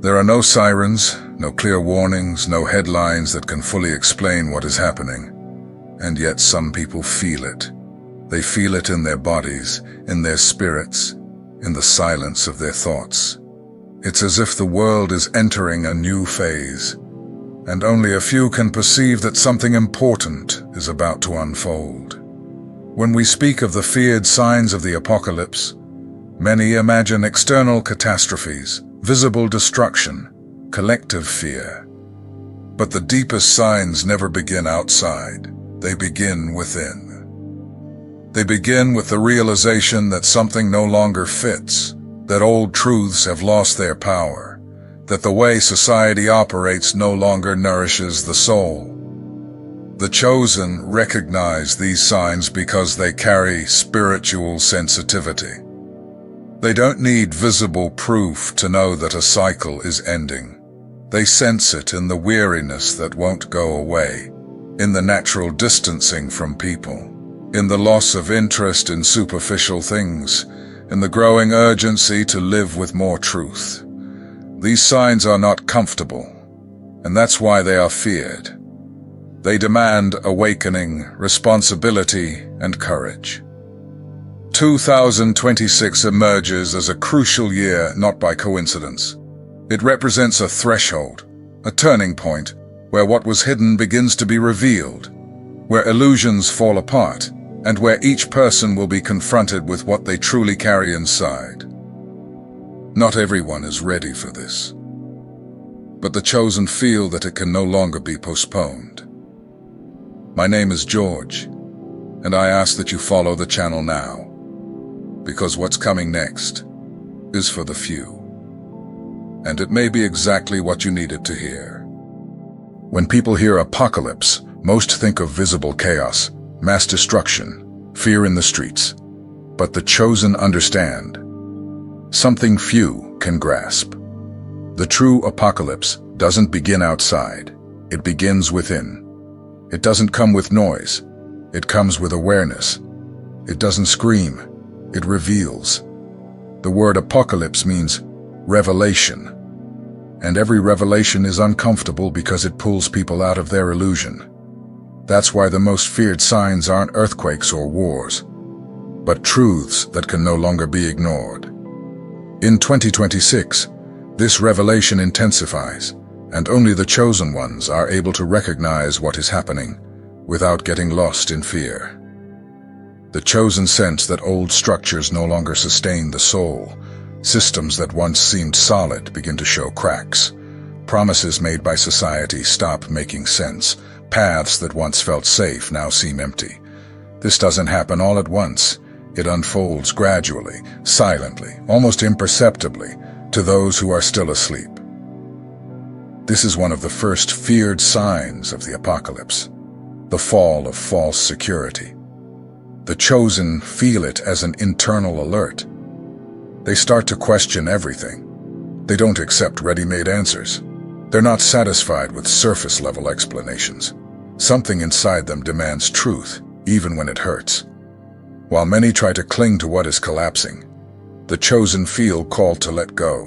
There are no sirens, no clear warnings, no headlines that can fully explain what is happening. And yet some people feel it. They feel it in their bodies, in their spirits, in the silence of their thoughts. It's as if the world is entering a new phase, and only a few can perceive that something important is about to unfold. When we speak of the feared signs of the apocalypse, many imagine external catastrophes, visible destruction, collective fear. But the deepest signs never begin outside. They begin within. They begin with the realization that something no longer fits, that old truths have lost their power, that the way society operates no longer nourishes the soul. The chosen recognize these signs because they carry spiritual sensitivity. They don't need visible proof to know that a cycle is ending. They sense it in the weariness that won't go away, in the natural distancing from people, in the loss of interest in superficial things, in the growing urgency to live with more truth. These signs are not comfortable, and that's why they are feared. They demand awakening, responsibility, and courage. 2026 emerges as a crucial year not by coincidence. It represents a threshold, a turning point, where what was hidden begins to be revealed, where illusions fall apart, and where each person will be confronted with what they truly carry inside. Not everyone is ready for this, but the chosen feel that it can no longer be postponed. My name is George, and I ask that you follow the channel now, because what's coming next is for the few, and it may be exactly what you needed to hear. When people hear apocalypse, most think of visible chaos, mass destruction, fear in the streets. But the chosen understand something few can grasp. The true apocalypse doesn't begin outside. It begins within. It doesn't come with noise. It comes with awareness. It doesn't scream. It reveals. The word apocalypse means revelation. And every revelation is uncomfortable because it pulls people out of their illusion. That's why the most feared signs aren't earthquakes or wars, but truths that can no longer be ignored. In 2026, this revelation intensifies, and only the chosen ones are able to recognize what is happening without getting lost in fear. The chosen sense that old structures no longer sustain the soul. Systems that once seemed solid begin to show cracks. Promises made by society stop making sense. Paths that once felt safe now seem empty. This doesn't happen all at once. It unfolds gradually, silently, almost imperceptibly, to those who are still asleep. This is one of the first feared signs of the apocalypse, the fall of false security. The chosen feel it as an internal alert. They start to question everything. They don't accept ready-made answers. They're not satisfied with surface-level explanations. Something inside them demands truth, even when it hurts. While many try to cling to what is collapsing, the chosen feel called to let go,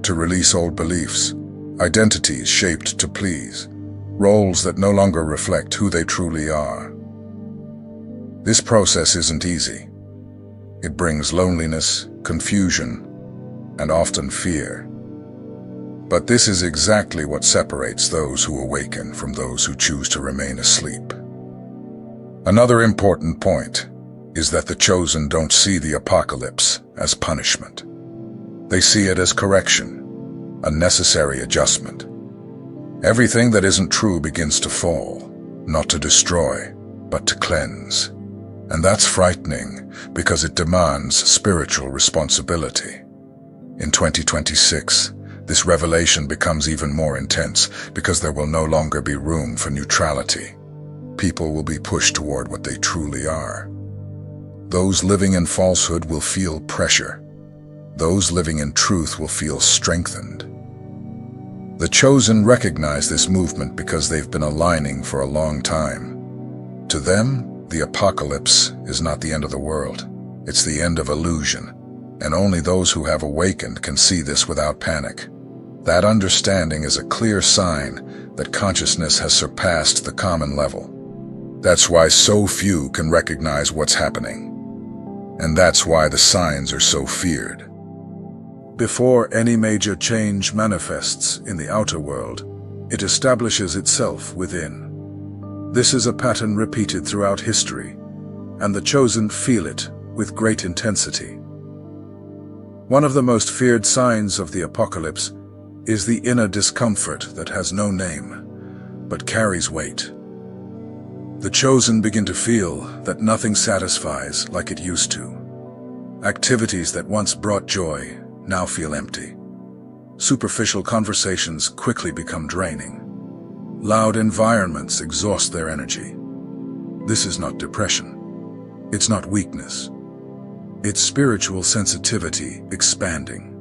to release old beliefs, identities shaped to please, roles that no longer reflect who they truly are. This process isn't easy. It brings loneliness, confusion, and often fear. But this is exactly what separates those who awaken from those who choose to remain asleep. Another important point is that the chosen don't see the apocalypse as punishment. They see it as correction, a necessary adjustment. Everything that isn't true begins to fall, not to destroy, but to cleanse. And that's frightening because it demands spiritual responsibility. In 2026, this revelation becomes even more intense because there will no longer be room for neutrality. People will be pushed toward what they truly are. Those living in falsehood will feel pressure. Those living in truth will feel strengthened. The chosen recognize this movement because they've been aligning for a long time. To them, the apocalypse is not the end of the world. It's the end of illusion, and only those who have awakened can see this without panic. That understanding is a clear sign that consciousness has surpassed the common level. That's why so few can recognize what's happening. And that's why the signs are so feared. Before any major change manifests in the outer world, it establishes itself within. This is a pattern repeated throughout history, and the chosen feel it with great intensity. One of the most feared signs of the apocalypse is the inner discomfort that has no name, but carries weight. The chosen begin to feel that nothing satisfies like it used to. Activities that once brought joy now feel empty. Superficial conversations quickly become draining. Loud environments exhaust their energy. This is not depression. It's not weakness. It's spiritual sensitivity expanding.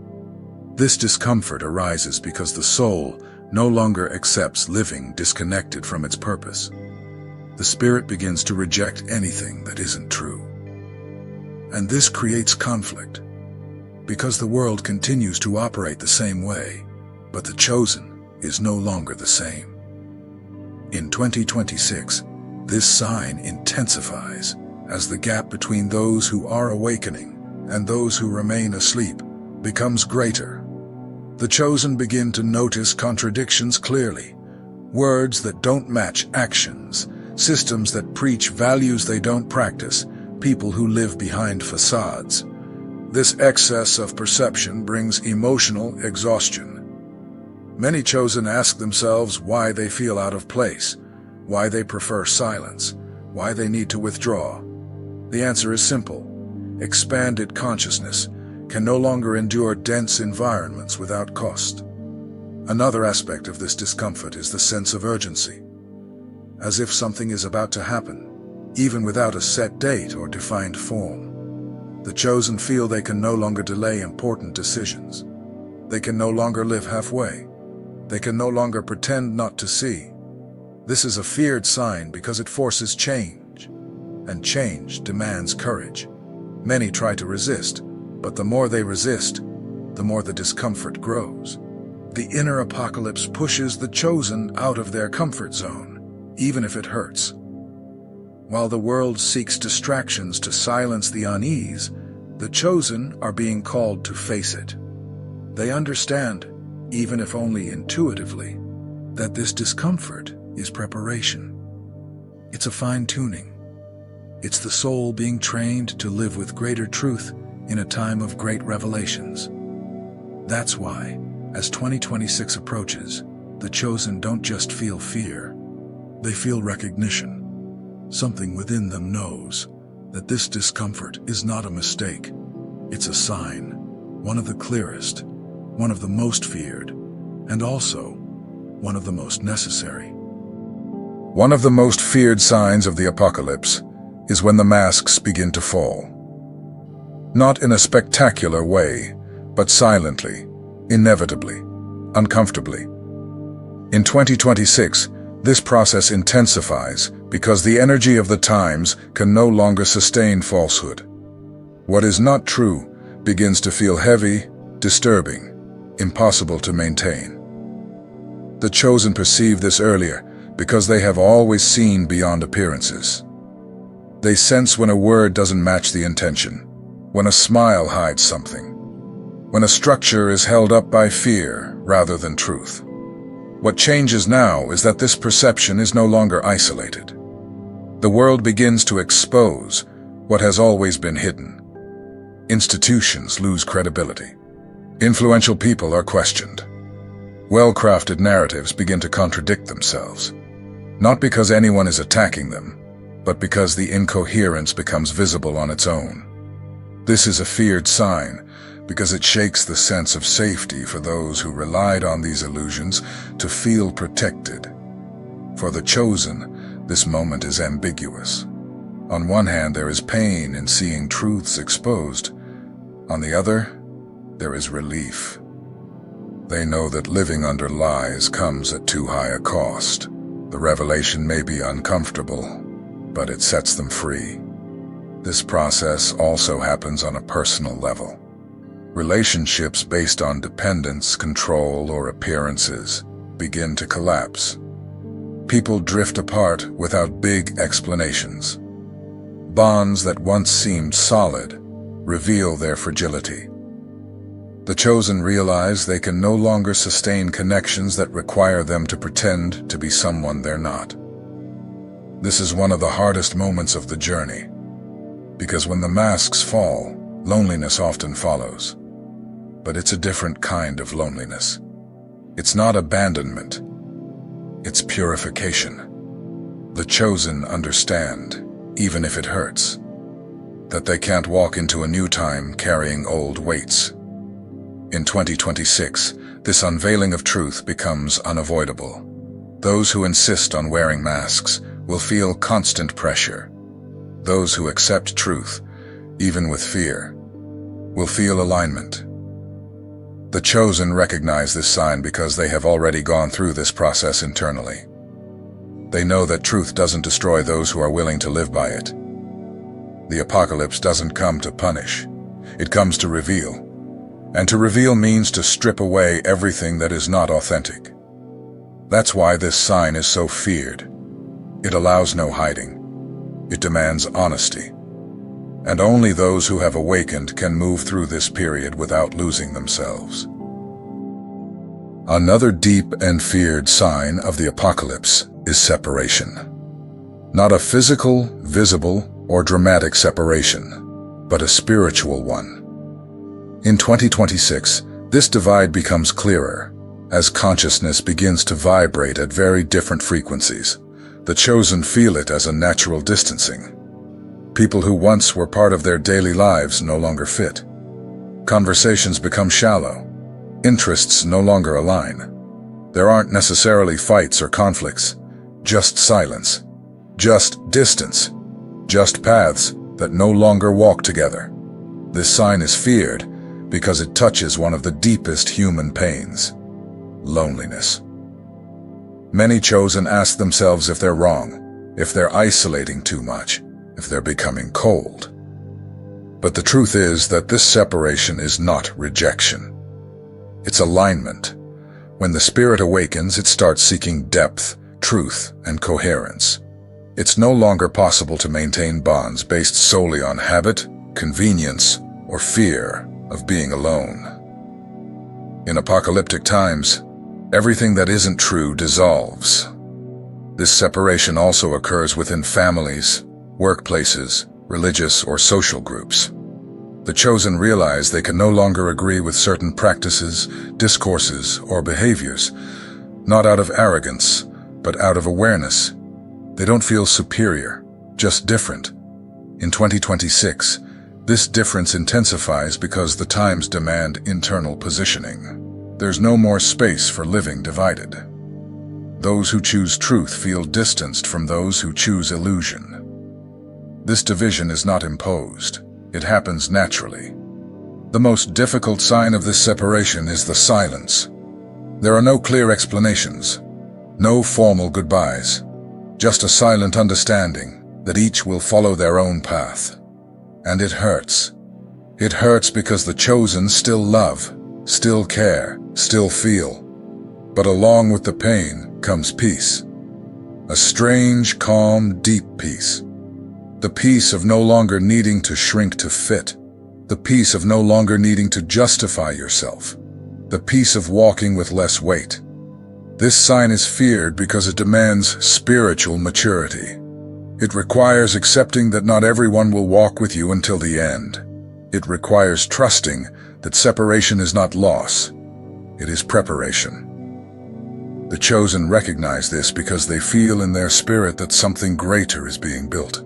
This discomfort arises because the soul no longer accepts living disconnected from its purpose. The spirit begins to reject anything that isn't true. And this creates conflict, because the world continues to operate the same way, but the chosen is no longer the same. In 2026, this sign intensifies as the gap between those who are awakening and those who remain asleep becomes greater. The chosen begin to notice contradictions clearly, words that don't match actions, systems that preach values they don't practice, people who live behind facades. This excess of perception brings emotional exhaustion. Many chosen ask themselves why they feel out of place, why they prefer silence, why they need to withdraw. The answer is simple. Expanded consciousness can no longer endure dense environments without cost. Another aspect of this discomfort is the sense of urgency, as if something is about to happen, even without a set date or defined form. The chosen feel they can no longer delay important decisions. They can no longer live halfway. They can no longer pretend not to see. This is a feared sign because it forces change, and change demands courage. Many try to resist, but the more they resist, the more the discomfort grows. The inner apocalypse pushes the chosen out of their comfort zone, even if it hurts. While the world seeks distractions to silence the unease, the chosen are being called to face it. They understand, even if only intuitively, that this discomfort is preparation. It's a fine-tuning. It's the soul being trained to live with greater truth in a time of great revelations. That's why, as 2026 approaches, the chosen don't just feel fear, they feel recognition. Something within them knows that this discomfort is not a mistake. It's a sign, one of the clearest, one of the most feared, and also one of the most necessary. One of the most feared signs of the apocalypse is when the masks begin to fall. Not in a spectacular way, but silently, inevitably, uncomfortably. In 2026, this process intensifies because the energy of the times can no longer sustain falsehood. What is not true begins to feel heavy, disturbing, impossible to maintain. The chosen perceive this earlier because they have always seen beyond appearances. They sense when a word doesn't match the intention, when a smile hides something, when a structure is held up by fear rather than truth. What changes now is that this perception is no longer isolated. The world begins to expose what has always been hidden. Institutions lose credibility. Influential people are questioned. Well-crafted narratives begin to contradict themselves, not because anyone is attacking them, but because the incoherence becomes visible on its own. This is a feared sign because it shakes the sense of safety for those who relied on these illusions to feel protected. For the chosen, this moment is ambiguous. On one hand, there is pain in seeing truths exposed. On the other, there is relief. They know that living under lies comes at too high a cost. The revelation may be uncomfortable, but it sets them free. This process also happens on a personal level. Relationships based on dependence, control, or appearances begin to collapse. People drift apart without big explanations. Bonds that once seemed solid reveal their fragility. The chosen realize they can no longer sustain connections that require them to pretend to be someone they're not. This is one of the hardest moments of the journey, because when the masks fall, loneliness often follows. But it's a different kind of loneliness. It's not abandonment. It's purification. The chosen understand, even if it hurts, that they can't walk into a new time carrying old weights. In 2026, this unveiling of truth becomes unavoidable. Those who insist on wearing masks will feel constant pressure. Those who accept truth, even with fear, will feel alignment. The chosen recognize this sign because they have already gone through this process internally. They know that truth doesn't destroy those who are willing to live by it. The apocalypse doesn't come to punish. It comes to reveal. And to reveal means to strip away everything that is not authentic. That's why this sign is so feared. It allows no hiding. It demands honesty. And only those who have awakened can move through this period without losing themselves. Another deep and feared sign of the apocalypse is separation. Not a physical, visible, or dramatic separation, but a spiritual one. In 2026, this divide becomes clearer as consciousness begins to vibrate at very different frequencies. The chosen feel it as a natural distancing. People who once were part of their daily lives no longer fit. Conversations become shallow. Interests no longer align. There aren't necessarily fights or conflicts, just silence, just distance, just paths that no longer walk together. This sign is feared because it touches one of the deepest human pains: loneliness. Many chosen ask themselves if they're wrong, if they're isolating too much, if they're becoming cold. But the truth is that this separation is not rejection. It's alignment. When the spirit awakens, it starts seeking depth, truth, and coherence. It's no longer possible to maintain bonds based solely on habit, convenience, or fear of being alone. In apocalyptic times, everything that isn't true dissolves. This separation also occurs within families, workplaces, religious or social groups. The chosen realize they can no longer agree with certain practices, discourses, or behaviors, not out of arrogance, but out of awareness. They don't feel superior, just different. In 2026, this difference intensifies because the times demand internal positioning. There's no more space for living divided. Those who choose truth feel distanced from those who choose illusion. This division is not imposed. It happens naturally. The most difficult sign of this separation is the silence. There are no clear explanations, no formal goodbyes, just a silent understanding that each will follow their own path. And it hurts. It hurts because the chosen still love, still care, still feel. But along with the pain comes peace. A strange, calm, deep peace. The peace of no longer needing to shrink to fit. The peace of no longer needing to justify yourself. The peace of walking with less weight. This sign is feared because it demands spiritual maturity. It requires accepting that not everyone will walk with you until the end. It requires trusting that separation is not loss. It is preparation. The chosen recognize this because they feel in their spirit that something greater is being built.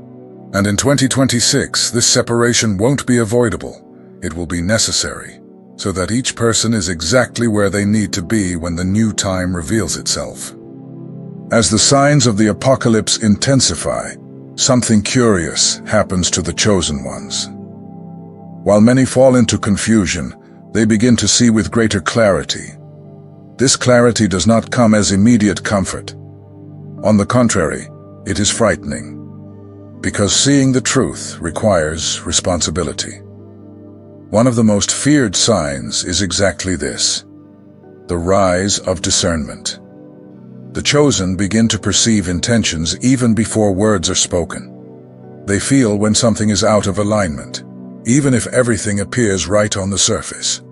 And in 2026, this separation won't be avoidable. It will be necessary, so that each person is exactly where they need to be when the new time reveals itself. As the signs of the apocalypse intensify, something curious happens to the chosen ones. While many fall into confusion, they begin to see with greater clarity. This clarity does not come as immediate comfort. On the contrary, it is frightening. Because seeing the truth requires responsibility. One of the most feared signs is exactly this: the rise of discernment. The chosen begin to perceive intentions even before words are spoken. They feel when something is out of alignment, even if everything appears right on the surface.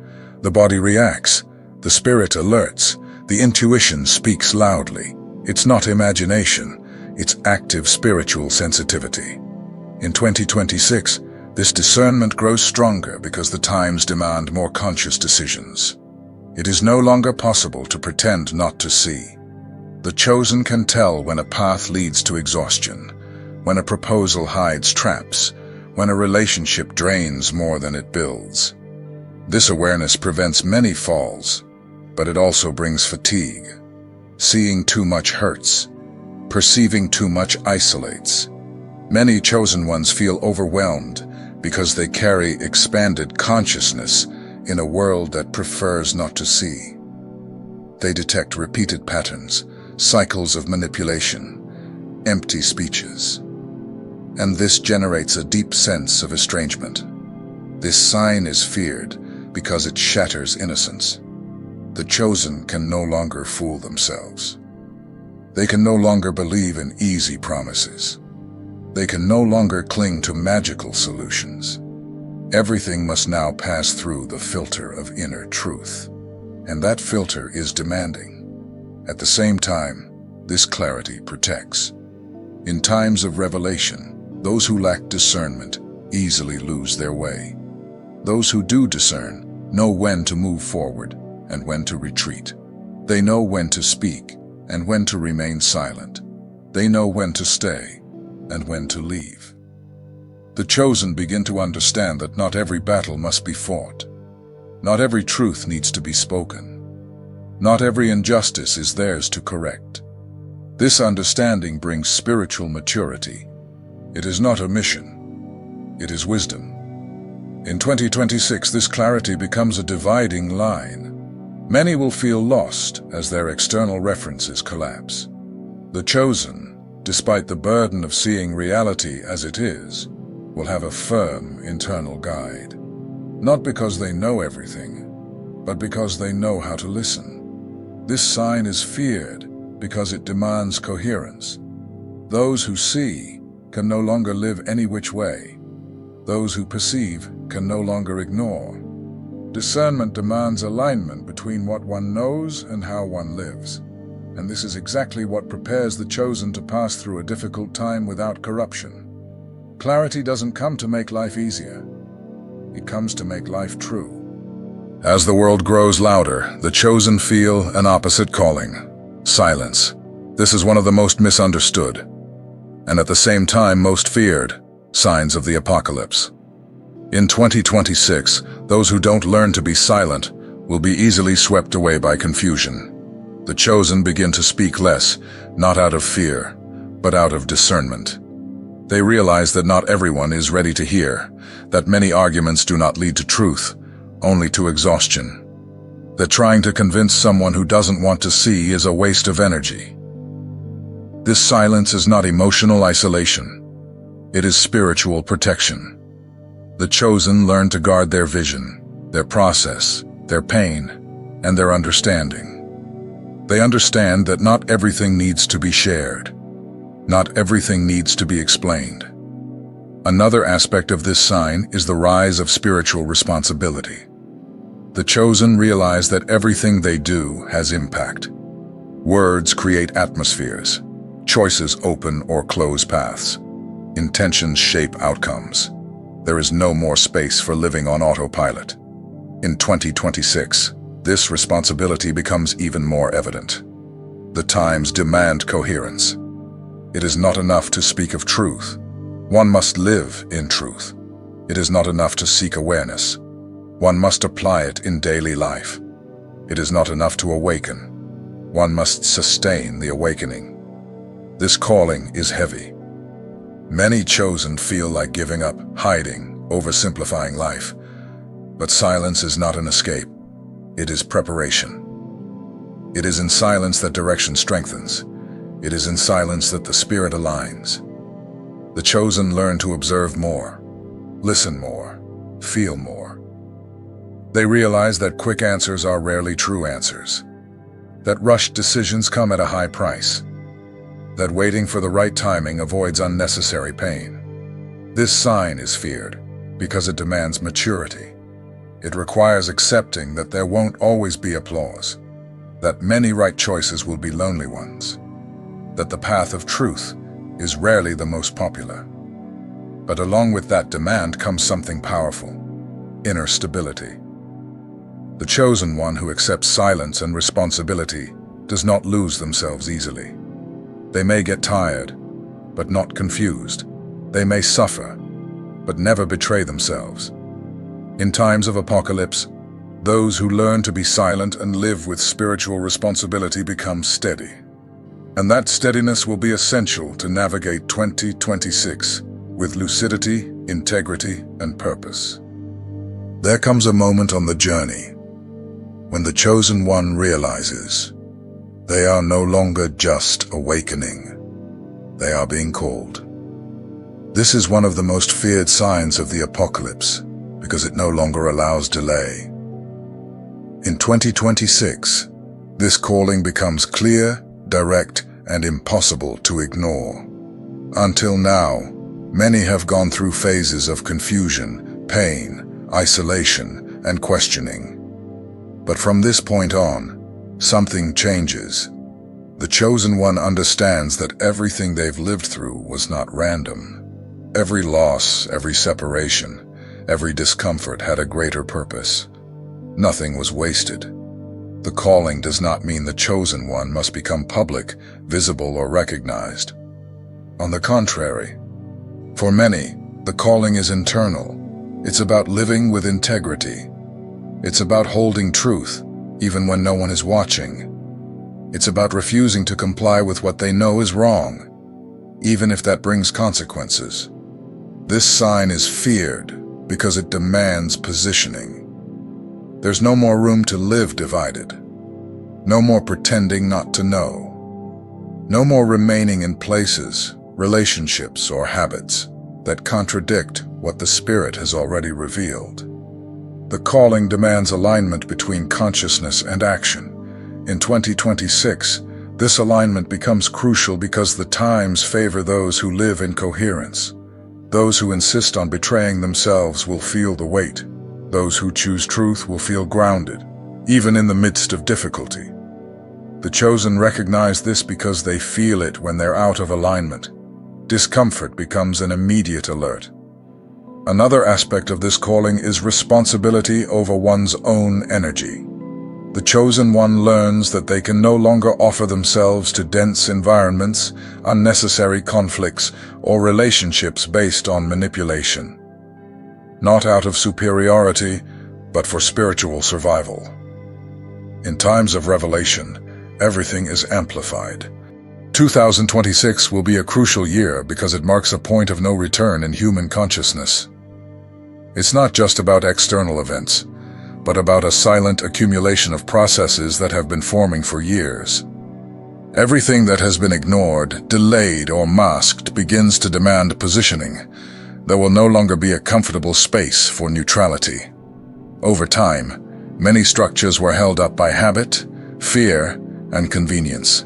The body reacts, the spirit alerts, the intuition speaks loudly. It's not imagination, it's active spiritual sensitivity. In 2026, this discernment grows stronger because the times demand more conscious decisions. It is no longer possible to pretend not to see. The chosen can tell when a path leads to exhaustion, when a proposal hides traps, when a relationship drains more than it builds. This awareness prevents many falls, but it also brings fatigue. Seeing too much hurts. Perceiving too much isolates. Many chosen ones feel overwhelmed because they carry expanded consciousness in a world that prefers not to see. They detect repeated patterns, cycles of manipulation, empty speeches. And this generates a deep sense of estrangement. This sign is feared because it shatters innocence. The chosen can no longer fool themselves. They can no longer believe in easy promises. They can no longer cling to magical solutions. Everything must now pass through the filter of inner truth. And that filter is demanding. At the same time, this clarity protects. In times of revelation, those who lack discernment easily lose their way. Those who do discern know when to move forward and when to retreat. They know when to speak and when to remain silent. They know when to stay and when to leave. The chosen begin to understand that not every battle must be fought. Not every truth needs to be spoken. Not every injustice is theirs to correct. This understanding brings spiritual maturity. It is not a mission. It is wisdom. In 2026, this clarity becomes a dividing line. Many will feel lost as their external references collapse. The chosen, despite the burden of seeing reality as it is, will have a firm internal guide. Not because they know everything, but because they know how to listen. This sign is feared because it demands coherence. Those who see can no longer live any which way. Those who perceive can no longer ignore. Discernment demands alignment between what one knows and how one lives. And this is exactly what prepares the chosen to pass through a difficult time without corruption. Clarity doesn't come to make life easier. It comes to make life true. As the world grows louder, the chosen feel an opposite calling: silence. This is one of the most misunderstood, and at the same time most feared, signs of the apocalypse. In 2026, those who don't learn to be silent will be easily swept away by confusion. The chosen begin to speak less, not out of fear, but out of discernment. They realize that not everyone is ready to hear, that many arguments do not lead to truth, only to exhaustion. That trying to convince someone who doesn't want to see is a waste of energy. This silence is not emotional isolation. It is spiritual protection. The chosen learn to guard their vision, their process, their pain, and their understanding. They understand that not everything needs to be shared. Not everything needs to be explained. Another aspect of this sign is the rise of spiritual responsibility. The chosen realize that everything they do has impact. Words create atmospheres. Choices open or close paths. Intentions shape outcomes. There is no more space for living on autopilot. In 2026, this responsibility becomes even more evident. The times demand coherence. It is not enough to speak of truth. One must live in truth. It is not enough to seek awareness. One must apply it in daily life. It is not enough to awaken. One must sustain the awakening. This calling is heavy. Many chosen feel like giving up, hiding, oversimplifying life. But silence is not an escape. It is preparation. It is in silence that direction strengthens. It is in silence that the spirit aligns. The chosen learn to observe more, listen more, feel more, They realize that quick answers are rarely true answers, that rushed decisions come at a high price, that waiting for the right timing avoids unnecessary pain. This sign is feared because it demands maturity. It requires accepting that there won't always be applause, that many right choices will be lonely ones, that the path of truth is rarely the most popular. But along with that demand comes something powerful: inner stability. The chosen one who accepts silence and responsibility does not lose themselves easily. They may get tired, but not confused. They may suffer, but never betray themselves. In times of apocalypse, those who learn to be silent and live with spiritual responsibility become steady. And that steadiness will be essential to navigate 2026 with lucidity, integrity, and purpose. There comes a moment on the journey when the chosen one realizes they are no longer just awakening. They are being called. This is one of the most feared signs of the apocalypse because it no longer allows delay. In 2026, this calling becomes clear, direct, and impossible to ignore. Until now, many have gone through phases of confusion, pain, isolation, and questioning. But from this point on, something changes. The chosen one understands that everything they've lived through was not random. Every loss, every separation, every discomfort had a greater purpose. Nothing was wasted. The calling does not mean the chosen one must become public, visible, or recognized. On the contrary, for many, the calling is internal. It's about living with integrity. It's about holding truth, even when no one is watching. It's about refusing to comply with what they know is wrong, even if that brings consequences. This sign is feared because it demands positioning. There's no more room to live divided. No more pretending not to know. No more remaining in places, relationships, or habits that contradict what the Spirit has already revealed. The calling demands alignment between consciousness and action. In 2026, this alignment becomes crucial because the times favor those who live in coherence. Those who insist on betraying themselves will feel the weight. Those who choose truth will feel grounded, even in the midst of difficulty. The chosen recognize this because they feel it when they're out of alignment. Discomfort becomes an immediate alert. Another aspect of this calling is responsibility over one's own energy. The chosen one learns that they can no longer offer themselves to dense environments, unnecessary conflicts, or relationships based on manipulation. Not out of superiority, but for spiritual survival. In times of revelation, everything is amplified. 2026 will be a crucial year because it marks a point of no return in human consciousness. It's not just about external events, but about a silent accumulation of processes that have been forming for years. Everything that has been ignored, delayed, or masked begins to demand positioning. There will no longer be a comfortable space for neutrality. Over time, many structures were held up by habit, fear, and convenience.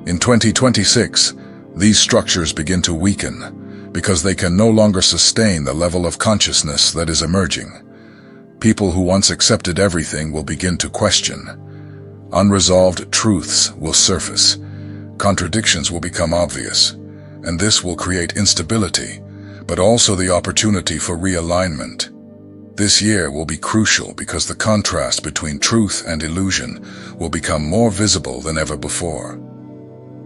In 2026, these structures begin to weaken because they can no longer sustain the level of consciousness that is emerging. People who once accepted everything will begin to question. Unresolved truths will surface. Contradictions will become obvious, and this will create instability, but also the opportunity for realignment. This year will be crucial because the contrast between truth and illusion will become more visible than ever before.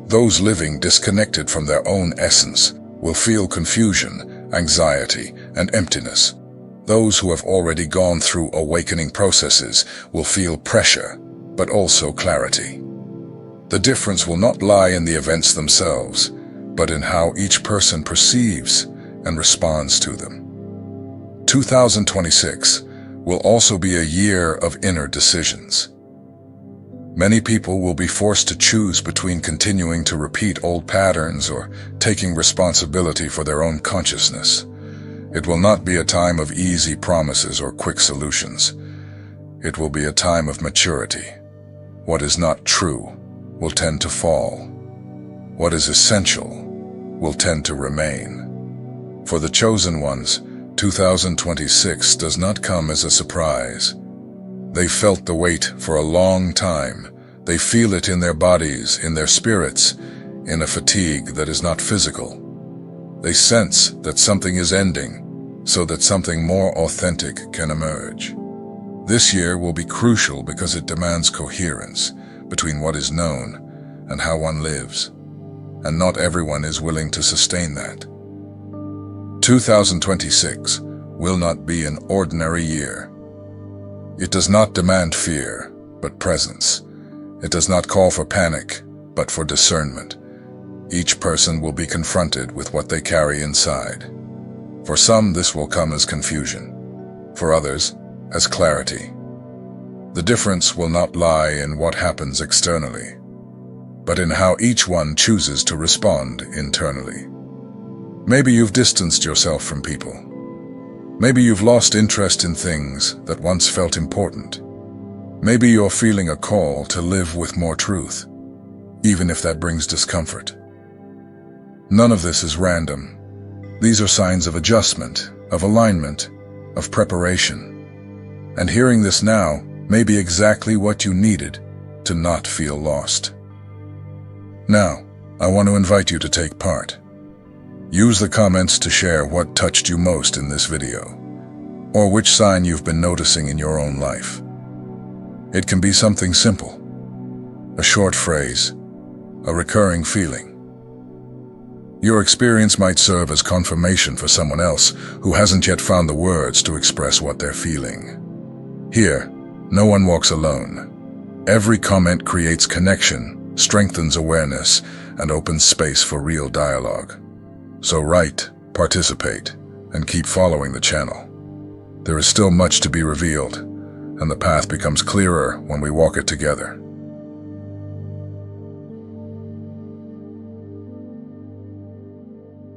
Those living disconnected from their own essence will feel confusion, anxiety, and emptiness. Those who have already gone through awakening processes will feel pressure, but also clarity. The difference will not lie in the events themselves, but in how each person perceives and responds to them. 2026 will also be a year of inner decisions. Many people will be forced to choose between continuing to repeat old patterns or taking responsibility for their own consciousness. It will not be a time of easy promises or quick solutions. It will be a time of maturity. What is not true will tend to fall. What is essential will tend to remain. For the chosen ones, 2026 does not come as a surprise. They felt the weight for a long time. They feel it in their bodies, in their spirits, in a fatigue that is not physical. They sense that something is ending, so that something more authentic can emerge. This year will be crucial because it demands coherence between what is known and how one lives, and not everyone is willing to sustain that. 2026 will not be an ordinary year. It does not demand fear, but presence. It does not call for panic, but for discernment. Each person will be confronted with what they carry inside. For some, this will come as confusion. For others, as clarity. The difference will not lie in what happens externally, but in how each one chooses to respond internally. Maybe you've distanced yourself from people. Maybe you've lost interest in things that once felt important. Maybe you're feeling a call to live with more truth, even if that brings discomfort. None of this is random. These are signs of adjustment, of alignment, of preparation. And hearing this now may be exactly what you needed to not feel lost. Now, I want to invite you to take part. Use the comments to share what touched you most in this video, or which sign you've been noticing in your own life. It can be something simple, a short phrase, a recurring feeling. Your experience might serve as confirmation for someone else who hasn't yet found the words to express what they're feeling. Here, no one walks alone. Every comment creates connection, strengthens awareness, and opens space for real dialogue. So write, participate, and keep following the channel. There is still much to be revealed, and the path becomes clearer when we walk it together.